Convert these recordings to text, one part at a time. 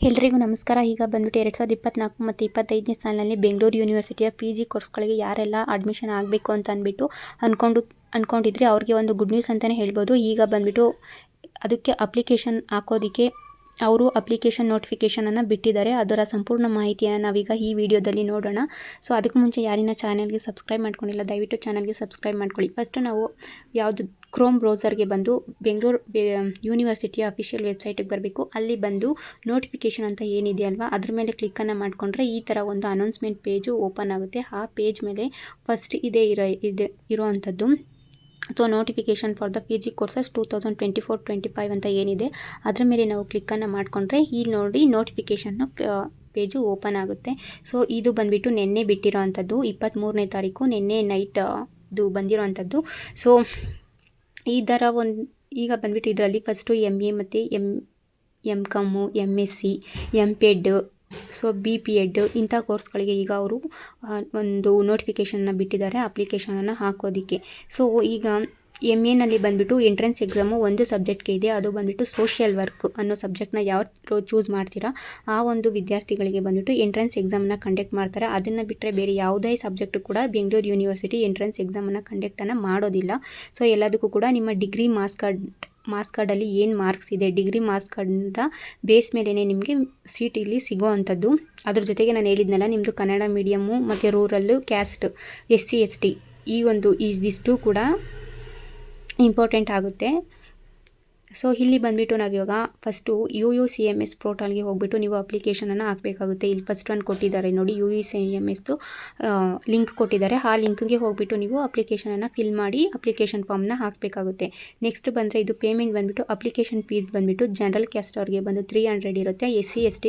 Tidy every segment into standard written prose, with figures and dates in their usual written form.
ಎಲ್ರಿಗೂ ನಮಸ್ಕಾರ. ಈಗ ಬಂದ್ಬಿಟ್ಟು 2024 ಮತ್ತು 25ನೇ ಸಾಲಿನಲ್ಲಿ ಬೆಂಗಳೂರು ಯೂನಿವರ್ಸಿಟಿಯ PG ಕೋರ್ಸ್ಗಳಿಗೆ ಯಾರೆಲ್ಲ ಅಡ್ಮಿಷನ್ ಆಗಬೇಕು ಅಂತ ಅಂದ್ಬಿಟ್ಟು ಅಂದ್ಕೊಂಡಿದ್ರೆ ಅವ್ರಿಗೆ ಒಂದು ಗುಡ್ ನ್ಯೂಸ್ ಅಂತಲೇ ಹೇಳ್ಬೋದು. ಈಗ ಬಂದ್ಬಿಟ್ಟು ಅದಕ್ಕೆ ಅಪ್ಲಿಕೇಶನ್ ಹಾಕೋದಕ್ಕೆ ಅವರು ಅಪ್ಲಿಕೇಶನ್ ನೋಟಿಫಿಕೇಷನನ್ನು ಬಿಟ್ಟಿದ್ದಾರೆ. ಅದರ ಸಂಪೂರ್ಣ ಮಾಹಿತಿಯನ್ನು ನಾವೀಗ ಈ ವಿಡಿಯೋದಲ್ಲಿ ನೋಡೋಣ. ಸೊ ಅದಕ್ಕೂ ಮುಂಚೆ ಯಾರಿನ ಚಾನಲ್ಗೆ ಸಬ್ಸ್ಕ್ರೈಬ್ ಮಾಡ್ಕೊಂಡಿಲ್ಲ ದಯವಿಟ್ಟು ಚಾನಲ್ಗೆ ಸಬ್ಸ್ಕ್ರೈಬ್ ಮಾಡ್ಕೊಳ್ಳಿ. ಫಸ್ಟು ನಾವು ಯಾವುದು ಕ್ರೋಮ್ ಬ್ರೌಸರ್ಗೆ ಬಂದು ಬೆಂಗಳೂರು ಯೂನಿವರ್ಸಿಟಿಯ ಅಫಿಷಿಯಲ್ ವೆಬ್ಸೈಟಿಗೆ ಬರಬೇಕು. ಅಲ್ಲಿ ಬಂದು ನೋಟಿಫಿಕೇಷನ್ ಅಂತ ಏನಿದೆ ಅಲ್ವಾ ಅದ್ರ ಮೇಲೆ ಕ್ಲಿಕ್ಕನ್ನು ಮಾಡಿಕೊಂಡ್ರೆ ಈ ಥರ ಒಂದು ಅನೌನ್ಸ್ಮೆಂಟ್ ಪೇಜು ಓಪನ್ ಆಗುತ್ತೆ. ಆ ಪೇಜ್ ಮೇಲೆ ಫಸ್ಟ್ ಇರೋವಂಥದ್ದು so notification for the PG courses 2024-25 ಅಂತ ಏನಿದೆ ಅದರ ಮೇಲೆ ನಾವು ಕ್ಲಿಕ್ಕನ್ನು ಮಾಡಿಕೊಂಡ್ರೆ ಇಲ್ಲಿ ನೋಡಿ ನೋಟಿಫಿಕೇಷನ್ನು ಪೇಜು ಓಪನ್ ಆಗುತ್ತೆ. ಸೊ ಇದು ಬಂದುಬಿಟ್ಟು ನಿನ್ನೆ ಬಿಟ್ಟಿರೋ ಅಂಥದ್ದು 23ನೇ ತಾರೀಕು ನಿನ್ನೆ ನೈಟ್ ಇದು ಬಂದಿರೋ. ಸೊ ಇದರ ಈಗ ಬಂದುಬಿಟ್ಟು ಇದರಲ್ಲಿ ಫಸ್ಟು MA ಮತ್ತು MCOM MSc MPed so BPed ಇಂಥ ಕೋರ್ಸ್ಗಳಿಗೆ ಈಗ ಅವರು ಒಂದು ನೋಟಿಫಿಕೇಷನ್ನ ಬಿಟ್ಟಿದ್ದಾರೆ ಅಪ್ಲಿಕೇಶನನ್ನು ಹಾಕೋದಕ್ಕೆ. ಸೊ ಈಗ MAನಲ್ಲಿ ಬಂದುಬಿಟ್ಟು ಎಂಟ್ರೆನ್ಸ್ ಎಕ್ಸಾಮು ಒಂದು ಸಬ್ಜೆಕ್ಟ್ಗೆ ಇದೆ. ಅದು ಬಂದುಬಿಟ್ಟು ಸೋಷಿಯಲ್ ವರ್ಕ್ ಅನ್ನೋ ಸಬ್ಜೆಕ್ಟ್ನ ಯಾವ ಚೂಸ್ ಮಾಡ್ತೀರಾ ಆ ಒಂದು ವಿದ್ಯಾರ್ಥಿಗಳಿಗೆ ಬಂದುಬಿಟ್ಟು ಎಂಟ್ರೆನ್ಸ್ ಎಕ್ಸಾಮನ್ನು ಕಂಡಕ್ಟ್ ಮಾಡ್ತಾರೆ. ಅದನ್ನು ಬಿಟ್ಟರೆ ಬೇರೆ ಯಾವುದೇ ಸಬ್ಜೆಕ್ಟು ಕೂಡ ಬೆಂಗಳೂರು ಯೂನಿವರ್ಸಿಟಿ ಎಂಟ್ರೆನ್ಸ್ ಎಕ್ಸಾಮನ್ನು ಕಂಡಕ್ಟನ್ನು ಮಾಡೋದಿಲ್ಲ. ಸೊ ಎಲ್ಲದಕ್ಕೂ ಕೂಡ ನಿಮ್ಮ ಡಿಗ್ರಿ ಮಾರ್ಕ್ಸ್ ಕಾರ್ಡಲ್ಲಿ ಏನು ಮಾರ್ಕ್ಸ್ ಇದೆ ಡಿಗ್ರಿ ಮಾರ್ಕ್ಸ್ ಕಾರ್ಡ್ನ ಬೇಸ್ ಮೇಲೇ ನಿಮಗೆ ಸೀಟ್ ಇಲ್ಲಿ ಸಿಗೋ ಅಂಥದ್ದು. ಅದ್ರ ಜೊತೆಗೆ ನಾನು ಹೇಳಿದ್ನಲ್ಲ ನಿಮ್ಮದು ಕನ್ನಡ ಮೀಡಿಯಮ್ಮು ಮತ್ತು ರೂರಲ್ಲು ಕ್ಯಾಸ್ಟ್ SC ST ಇದಿಷ್ಟು ಕೂಡ ಇಂಪಾರ್ಟೆಂಟ್ ಆಗುತ್ತೆ. ಸೊ ಇಲ್ಲಿ ಬಂದುಬಿಟ್ಟು ನಾವಿವಾಗ ಫಸ್ಟು UUCMS ಪೋರ್ಟಲ್ಗೆ ಹೋಗ್ಬಿಟ್ಟು ನೀವು ಅಪ್ಲಿಕೇಶನನ್ನು ಹಾಕಬೇಕಾಗುತ್ತೆ. ಇಲ್ಲಿ ಫಸ್ಟ್ ಒಂದು ಕೊಟ್ಟಿದ್ದಾರೆ ನೋಡಿ UUCMSದು ಲಿಂಕ್ ಕೊಟ್ಟಿದ್ದಾರೆ. ಆ ಲಿಂಕ್ಗೆ ಹೋಗ್ಬಿಟ್ಟು ನೀವು ಅಪ್ಲಿಕೇಶನನ್ನು ಫಿಲ್ ಮಾಡಿ ಅಪ್ಲಿಕೇಶನ್ ಫಾರ್ಮ್ನ ಹಾಕಬೇಕಾಗುತ್ತೆ. ನೆಕ್ಸ್ಟ್ ಬಂದರೆ ಇದು ಪೇಮೆಂಟ್ ಬಂದುಬಿಟ್ಟು ಅಪ್ಲಿಕೇಶನ್ ಫೀಸ್ ಬಂದುಬಿಟ್ಟು ಜನರಲ್ ಕ್ಯಾಸ್ಟ್ ಅವ್ರಿಗೆ ಬಂದು 300 ಇರುತ್ತೆ. SC ST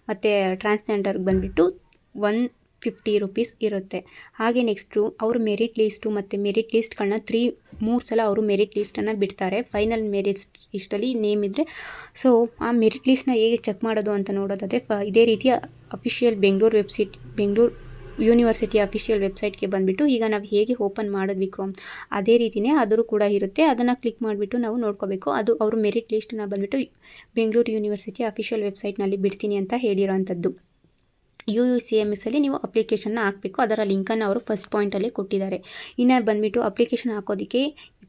ಮತ್ತು ಟ್ರಾನ್ಸ್ಜೆಂಡರ್ಗೆ ಬಂದುಬಿಟ್ಟು 150 ರೂಪೀಸ್ ಇರುತ್ತೆ. ಹಾಗೆ ನೆಕ್ಸ್ಟು ಅವರು ಮೆರಿಟ್ ಲಿಸ್ಟು ಮತ್ತು ಮೆರಿಟ್ ಲಿಸ್ಟ್ಗಳನ್ನ 3 ಸಲ ಅವರು ಮೆರಿಟ್ ಲಿಸ್ಟನ್ನು ಬಿಡ್ತಾರೆ. ಫೈನಲ್ ಮೆರಿಟ್ ಲಿಸ್ಟಲ್ಲಿ ನೇಮ್ ಇದ್ದರೆ ಸೊ ಆ ಮೆರಿಟ್ ಲಿಸ್ಟ್ನ ಹೇಗೆ ಚೆಕ್ ಮಾಡೋದು ಅಂತ ನೋಡೋದಾದರೆ ಇದೇ ರೀತಿಯ ಅಫಿಷಿಯಲ್ ಬೆಂಗಳೂರು ಯೂನಿವರ್ಸಿಟಿ ಅಫಿಷಿಯಲ್ ವೆಬ್ಸೈಟ್ಗೆ ಬಂದುಬಿಟ್ಟು ಈಗ ನಾವು ಹೇಗೆ ಓಪನ್ ಮಾಡಿದ್ವಿ ಕ್ರೋಮ್ ಅದೇ ರೀತಿಯೇ ಆದರೂ ಕೂಡ ಇರುತ್ತೆ. ಅದನ್ನು ಕ್ಲಿಕ್ ಮಾಡಿಬಿಟ್ಟು ನಾವು ನೋಡ್ಕೋಬೇಕು. ಅದು ಅವರು ಮೆರಿಟ್ ಲಿಸ್ಟನ್ನು ಬಂದುಬಿಟ್ಟು ಬೆಂಗಳೂರು ಯೂನಿವರ್ಸಿಟಿ ಅಫಿಷಿಯಲ್ ವೆಬ್ಸೈಟ್ನಲ್ಲಿ ಬಿಡ್ತೀನಿ ಅಂತ ಹೇಳಿರೋವಂಥದ್ದು. UUCMSಲ್ಲಿ ನೀವು ಅಪ್ಲಿಕೇಶನ್ನ ಹಾಕಬೇಕು. ಅದರ ಲಿಂಕನ್ನು ಅವರು ಫಸ್ಟ್ ಪಾಯಿಂಟಲ್ಲಿ ಕೊಟ್ಟಿದ್ದಾರೆ. ಇನ್ನು ಬಂದುಬಿಟ್ಟು ಅಪ್ಲಿಕೇಶನ್ ಹಾಕೋದಕ್ಕೆ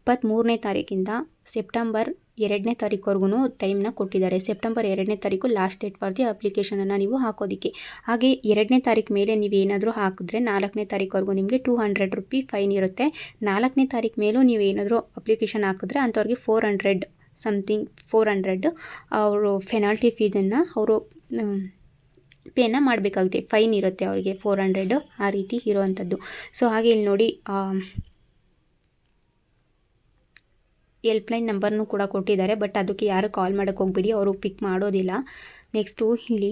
23ನೇ ತಾರೀಕಿಂದ ಸೆಪ್ಟೆಂಬರ್ 2ನೇ ತಾರೀಕುವರೆಗೂ ಟೈಮ್ನ ಕೊಟ್ಟಿದ್ದಾರೆ. ಸೆಪ್ಟೆಂಬರ್ 2ನೇ ತಾರೀಕು ಲಾಸ್ಟ್ ಡೇಟ್ ಫಾರ್ ದಿ ಅಪ್ಲಿಕೇಶನನ್ನು ನೀವು ಹಾಕೋದಕ್ಕೆ. ಹಾಗೆ 2ನೇ ತಾರೀಕು ಮೇಲೆ ನೀವೇನಾದರೂ ಹಾಕಿದ್ರೆ 4ನೇ ತಾರೀಕುವರೆಗೂ ನಿಮಗೆ 200 ರೂಪಿ ಫೈನ್ ಇರುತ್ತೆ. 4ನೇ ತಾರೀಕು ಮೇಲೂ ನೀವೇನಾದರೂ ಅಪ್ಲಿಕೇಶನ್ ಹಾಕಿದ್ರೆ ಅಂಥವ್ರಿಗೆ 400 ಅವರು ಪೆನಾಲ್ಟಿ ಫೀಸನ್ನು ಅವರು ಪೇನ ಮಾಡಬೇಕಾಗುತ್ತೆ. ಫೈನ್ ಇರುತ್ತೆ ಅವರಿಗೆ 400 ಆ ರೀತಿ ಇರೋವಂಥದ್ದು. ಸೊ ಹಾಗೆ ಇಲ್ಲಿ ನೋಡಿ ಹೆಲ್ಪ್ಲೈನ್ ನಂಬರ್ನೂ ಕೂಡ ಕೊಟ್ಟಿದ್ದಾರೆ. ಬಟ್ ಅದಕ್ಕೆ ಯಾರು ಕಾಲ್ ಮಾಡೋಕ್ಕೆ ಹೋಗ್ಬಿಡಿ ಅವರು ಪಿಕ್ ಮಾಡೋದಿಲ್ಲ. ನೆಕ್ಸ್ಟು ಇಲ್ಲಿ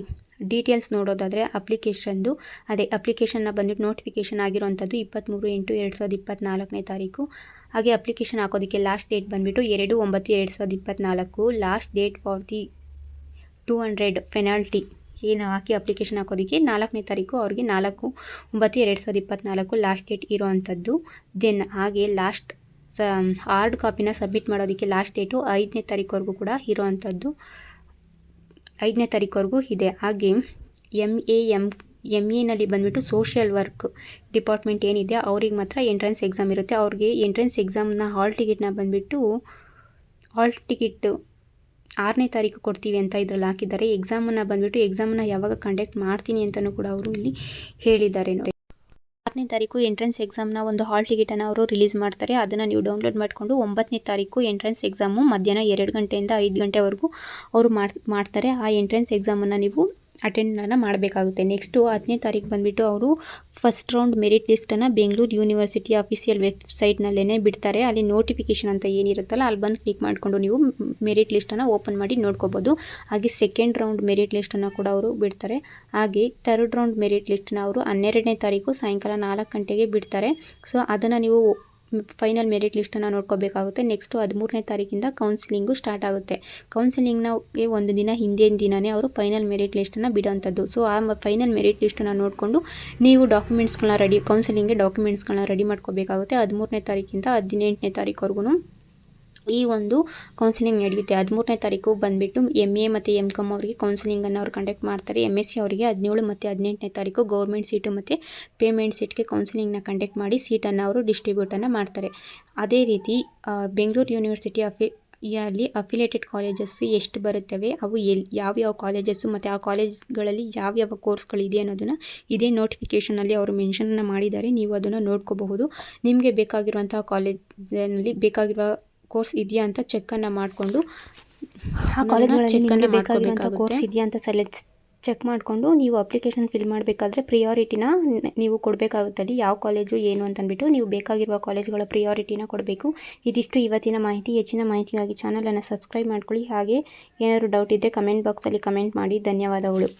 ಡೀಟೇಲ್ಸ್ ನೋಡೋದಾದರೆ ಅಪ್ಲಿಕೇಶನ್ನ ಬಂದುಬಿಟ್ಟು ನೋಟಿಫಿಕೇಷನ್ ಆಗಿರೋವಂಥದ್ದು 23/8/2024ನೇ ತಾರೀಕು. ಹಾಗೆ ಅಪ್ಲಿಕೇಶನ್ ಹಾಕೋದಕ್ಕೆ ಲಾಸ್ಟ್ ಡೇಟ್ ಬಂದುಬಿಟ್ಟು 2/9/2024. Last date for the 200 penalty ಏನು ಹಾಕಿ ಅಪ್ಲಿಕೇಶನ್ ಹಾಕೋದಕ್ಕೆ 4ನೇ ತಾರೀಕು ಅವ್ರಿಗೆ 4/9/2024 ಲಾಸ್ಟ್ ಡೇಟ್ ಇರೋವಂಥದ್ದು. ದೆನ್ ಹಾಗೆ ಲಾಸ್ಟ್ ಹಾರ್ಡ್ ಕಾಪಿನ ಸಬ್ಮಿಟ್ ಮಾಡೋದಕ್ಕೆ ಲಾಸ್ಟ್ ಡೇಟು 5ನೇ ತಾರೀಕುವರೆಗೂ ಕೂಡ ಇರೋವಂಥದ್ದು. 5ನೇ ತಾರೀಕುವರೆಗೂ ಇದೆ. ಹಾಗೆ MAನಲ್ಲಿ ಬಂದುಬಿಟ್ಟು ಸೋಷಿಯಲ್ ವರ್ಕ್ ಡಿಪಾರ್ಟ್ಮೆಂಟ್ ಏನಿದೆ ಅವ್ರಿಗೆ ಮಾತ್ರ ಎಂಟ್ರೆನ್ಸ್ ಎಕ್ಸಾಮ್ ಇರುತ್ತೆ. ಅವ್ರಿಗೆ ಎಂಟ್ರೆನ್ಸ್ ಎಕ್ಸಾಮ್ನ ಹಾಲ್ ಟಿಕೆಟ್ನ ಬಂದುಬಿಟ್ಟು 6ನೇ ತಾರೀಕು ಕೊಡ್ತೀವಿ ಅಂತ ಇದರಲ್ಲಿ ಹಾಕಿದ್ದಾರೆ. ಎಕ್ಸಾಮನ್ನು ಯಾವಾಗ ಕಂಡಕ್ಟ್ ಮಾಡ್ತೀನಿ ಅಂತಲೂ ಕೂಡ ಅವರು ಇಲ್ಲಿ ಹೇಳಿದ್ದಾರೆ. 6ನೇ ತಾರೀಕು ಎಂಟ್ರೆನ್ಸ್ ಎಕ್ಸಾಮ್ನ ಒಂದು ಹಾಲ್ ಟಿಕೆಟನ್ನು ಅವರು ರಿಲೀಸ್ ಮಾಡ್ತಾರೆ. ಅದನ್ನು ನೀವು ಡೌನ್ಲೋಡ್ ಮಾಡಿಕೊಂಡು 9ನೇ ತಾರೀಕು ಎಂಟ್ರೆನ್ಸ್ ಎಕ್ಸಾಮು ಮಧ್ಯಾಹ್ನ 2 ಗಂಟೆಯಿಂದ 5 ಗಂಟೆವರೆಗೂ ಅವರು ಮಾಡ್ತಾರೆ. ಆ ಎಂಟ್ರೆನ್ಸ್ ಎಕ್ಸಾಮನ್ನು ನೀವು ಅಟೆಂಡನ್ನು ಮಾಡಬೇಕಾಗುತ್ತೆ. ನೆಕ್ಸ್ಟು 10ನೇ ತಾರೀಕು ಬಂದುಬಿಟ್ಟು ಅವರು ಫಸ್ಟ್ ರೌಂಡ್ ಮೆರಿಟ್ ಲಿಸ್ಟನ್ನು ಬೆಂಗಳೂರು ಯೂನಿವರ್ಸಿಟಿ ಅಫಿಷಿಯಲ್ ವೆಬ್ಸೈಟ್ನಲ್ಲೇ ಬಿಡ್ತಾರೆ. ಅಲ್ಲಿ ನೋಟಿಫಿಕೇಷನ್ ಅಂತ ಏನಿರುತ್ತಲ್ಲ ಅಲ್ಲಿ ಬಂದು ಕ್ಲಿಕ್ ಮಾಡಿಕೊಂಡು ನೀವು ಮೆರಿಟ್ ಲಿಸ್ಟನ್ನು ಓಪನ್ ಮಾಡಿ ನೋಡ್ಕೋಬೋದು. ಹಾಗೆ ಸೆಕೆಂಡ್ ರೌಂಡ್ ಮೆರಿಟ್ ಲಿಸ್ಟನ್ನು ಕೂಡ ಅವರು ಬಿಡ್ತಾರೆ. ಹಾಗೆ ಥರ್ಡ್ ರೌಂಡ್ ಮೆರಿಟ್ ಲಿಸ್ಟನ್ನು ಅವರು 12ನೇ ತಾರೀಕು ಸಾಯಂಕಾಲ 4 ಗಂಟೆಗೆ ಬಿಡ್ತಾರೆ. ಸೊ ಅದನ್ನು ನೀವು ಫೈನಲ್ ಮೆರಿಟ್ ಲಿಸ್ಟನ್ನು ನೋಡ್ಕೋಬೇಕಾಗುತ್ತೆ. ನೆಕ್ಸ್ಟು 13ನೇ ತಾರೀಕಿಂದ ಕೌನ್ಸಿಲಿಂಗು ಸ್ಟಾರ್ಟ್ ಆಗುತ್ತೆ. ಕೌನ್ಸಿಲಿಂಗ್ಗೆ ಒಂದು ದಿನ ಹಿಂದಿನ ದಿನವೇ ಅವರು ಫೈನಲ್ ಮೆರಿಟ್ ಲಿಸ್ಟನ್ನು ಬಿಡೋವಂಥದ್ದು. ಸೊ ಆ ಫೈನಲ್ ಮೆರಿಟ್ ಲಿಸ್ಟನ್ನು ನೋಡಿಕೊಂಡು ನೀವು ಕೌನ್ಸಿಲಿಂಗ್ಗೆ ಡಾಕ್ಯುಮೆಂಟ್ಸ್ಗಳನ್ನ ರೆಡಿ ಮಾಡ್ಕೋಬೇಕಾಗುತ್ತೆ. 13ನೇ ತಾರೀಕಿಂದ 18ನೇ ತಾರೀಕುವರೆಗೂ ಈ ಒಂದು ಕೌನ್ಸಿಲಿಂಗ್ ನಡೆಯುತ್ತೆ. 13ನೇ ತಾರೀಕು ಬಂದುಬಿಟ್ಟು MA ಮತ್ತು MCom ಅವರಿಗೆ ಕೌನ್ಸಿಲಿಂಗನ್ನು ಅವ್ರು ಕಂಡಕ್ಟ್ ಮಾಡ್ತಾರೆ. MSc ಅವರಿಗೆ 17 ಮತ್ತು 18ನೇ ತಾರೀಕು ಗೌರ್ಮೆಂಟ್ ಸೀಟು ಮತ್ತು ಪೇಮೆಂಟ್ ಸೀಟ್ಗೆ ಕೌನ್ಸಿಲಿಂಗ್ನ ಕಂಡಕ್ಟ್ ಮಾಡಿ ಸೀಟನ್ನು ಅವರು ಡಿಸ್ಟ್ರಿಬ್ಯೂಟನ್ನು ಮಾಡ್ತಾರೆ. ಅದೇ ರೀತಿ ಬೆಂಗಳೂರು ಯೂನಿವರ್ಸಿಟಿ ಅಲ್ಲಿ ಅಫಿಲಿಯೇಟೆಡ್ ಕಾಲೇಜಸ್ ಎಷ್ಟು ಬರುತ್ತವೆ, ಅವು ಯಾವ್ಯಾವ ಕಾಲೇಜಸ್ಸು ಮತ್ತು ಆ ಕಾಲೇಜ್ಗಳಲ್ಲಿ ಯಾವ್ಯಾವ ಕೋರ್ಸ್ಗಳಿದೆ ಅನ್ನೋದನ್ನು ಇದೇ ನೋಟಿಫಿಕೇಷನಲ್ಲಿ ಅವರು ಮೆನ್ಷನ್ನ ಮಾಡಿದ್ದಾರೆ. ನೀವು ಅದನ್ನು ನೋಡ್ಕೋಬಹುದು. ನಿಮಗೆ ಬೇಕಾಗಿರುವಂಥ ಕಾಲೇಜಿನಲ್ಲಿ ಬೇಕಾಗಿರುವ ಕೋರ್ಸ್ ಇದೆಯಾ ಅಂತ ಚೆಕ್ಕನ್ನು ಮಾಡಿಕೊಂಡು ಆ ಕಾಲೇಜ್ಗಳಲ್ಲಿ ನಿಮಗೆ ಬೇಕಾಗಿರುವಂಥ ಕೋರ್ಸ್ ಇದೆಯಾ ಅಂತ ಚೆಕ್ ಮಾಡಿಕೊಂಡು ನೀವು ಅಪ್ಲಿಕೇಶನ್ ಫಿಲ್ ಮಾಡಬೇಕಾದ್ರೆ ಪ್ರಿಯಾರಿಟಿನ ನೀವು ಕೊಡಬೇಕಾಗುತ್ತದೆ. ಯಾವ ಕಾಲೇಜು ಏನು ಅಂತಂದ್ಬಿಟ್ಟು ನೀವು ಬೇಕಾಗಿರುವ ಕಾಲೇಜುಗಳ ಪ್ರಿಯಾರಿಟಿನ ಕೊಡಬೇಕು. ಇದಿಷ್ಟು ಇವತ್ತಿನ ಮಾಹಿತಿ. ಹೆಚ್ಚಿನ ಮಾಹಿತಿಗಾಗಿ ಚಾನಲನ್ನು ಸಬ್ಸ್ಕ್ರೈಬ್ ಮಾಡ್ಕೊಳ್ಳಿ. ಹಾಗೆ ಏನಾದರೂ ಡೌಟ್ ಇದ್ದರೆ ಕಮೆಂಟ್ ಬಾಕ್ಸಲ್ಲಿ ಕಮೆಂಟ್ ಮಾಡಿ. ಧನ್ಯವಾದಗಳು.